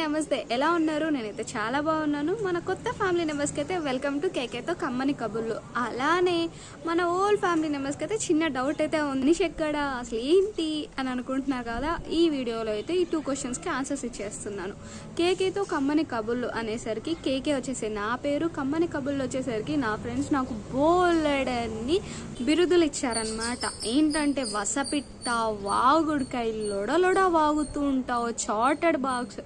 నమస్తే, ఎలా ఉన్నారు? నేనైతే చాలా బాగున్నాను. మన కొత్త ఫ్యామిలీ మెంబర్స్కి అయితే వెల్కమ్ టు కేకేతో కమ్మని కబుర్లు. అలానే మన ఓల్డ్ ఫ్యామిలీ మెంబర్స్కి అయితే చిన్న డౌట్ అయితే ఉంది. మనిషి ఎక్కడ, అసలు ఏంటి అని అనుకుంటున్నారు కదా. ఈ వీడియోలో అయితే ఈ 2 క్వశ్చన్స్కి ఆన్సర్స్ ఇచ్చేస్తున్నాను. కేకేతో కమ్మని కబుర్లు అనేసరికి కేకే వచ్చేసి నా పేరు, కమ్మని కబుర్లు వచ్చేసరికి నా ఫ్రెండ్స్ నాకు బోలెడన్ని బిరుదులు ఇచ్చారనమాట. ఏంటంటే వసపిట్ట, వాగుడికాయ, లొడలొడ వాగుతూ ఉంటావు, చార్టెడ్ బాక్స్,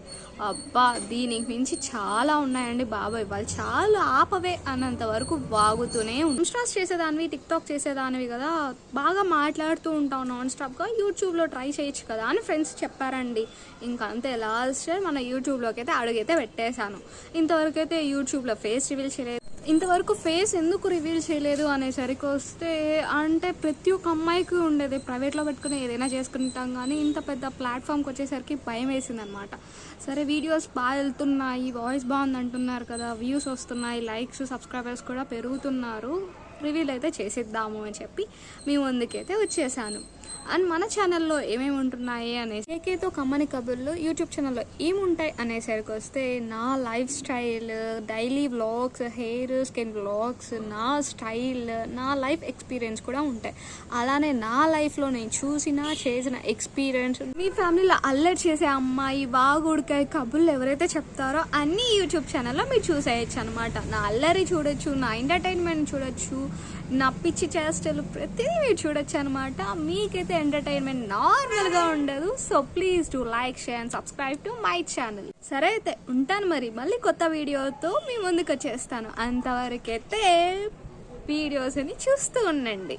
అబ్బా దీనికి మించి చాలా ఉన్నాయండి బాబాయ్. వాళ్ళు చాలా ఆపవే అన్నంత వరకు వాగుతూనే ఇన్స్టాస్ చేసేదానివి, టిక్టాక్ చేసేదానివి కదా, బాగా మాట్లాడుతూ ఉంటావు నాన్ స్టాప్గా, యూట్యూబ్లో ట్రై చేయొచ్చు కదా అని ఫ్రెండ్స్ చెప్పారండి. ఇంకా అంతే, లాస్ట్ మన యూట్యూబ్లోకి అయితే అడుగైతే పెట్టేశాను. ఇంతవరకు అయితే యూట్యూబ్లో ఫేస్ రివీల్ చేయలేదు. ఇంతవరకు ఫేస్ ఎందుకు రివీల్ చేయలేదు అనేసరికి వస్తే, అంటే ప్రతి ఒక్క అమ్మాయికి ఉండేది ప్రైవేట్లో పెట్టుకుని ఏదైనా చేసుకుంటాం, కానీ ఇంత పెద్ద ప్లాట్ఫామ్కి వచ్చేసరికి భయం వేసింది అనమాట. సరే వీడియోస్ బాగా వెళ్తున్నాయి, వాయిస్ బాగుంది అంటున్నారు కదా, వ్యూస్ వస్తున్నాయి, లైక్స్, సబ్స్క్రైబర్స్ కూడా పెరుగుతున్నారు, రివీల్ అయితే చేసేద్దాము అని చెప్పి మీ ముందుకైతే వచ్చేసాను. అండ్ మన ఛానల్లో ఏమేమి ఉంటున్నాయి అనేసి, కేకేతో కమ్మని కబుర్లు యూట్యూబ్ ఛానల్లో ఏముంటాయి అనేసరికి వస్తే, నా life style, daily vlogs, hair skin vlogs, నా స్టైల్, నా లైఫ్ ఎక్స్పీరియన్స్ కూడా ఉంటాయి. అలానే నా లైఫ్లో నేను చేసిన ఎక్స్పీరియన్స్, మీ ఫ్యామిలీలో అల్లరి చేసే అమ్మాయి, వాగుడికాయ కబుర్లు ఎవరైతే చెప్తారో అన్నీ యూట్యూబ్ ఛానల్లో మీరు చూసేయచ్చు అనమాట. నా అల్లరి చూడొచ్చు, నా ఎంటర్టైన్మెంట్ చూడొచ్చు, నా పిచ్చి చేష్టలు ప్రతిదీ మీరు చూడొచ్చు అనమాట. మీకైతే ఎంటర్టైన్మెంట్ నార్మల్గా ఉండదు. So please to like, share and subscribe to my channel. సరే అయితే ఉంటాను మరి, మళ్ళీ కొత్త వీడియోతో మీ ముందుకు వచ్చేస్తాను. అంతవరకైతే వీడియోస్ని చూస్తూ ఉండండి.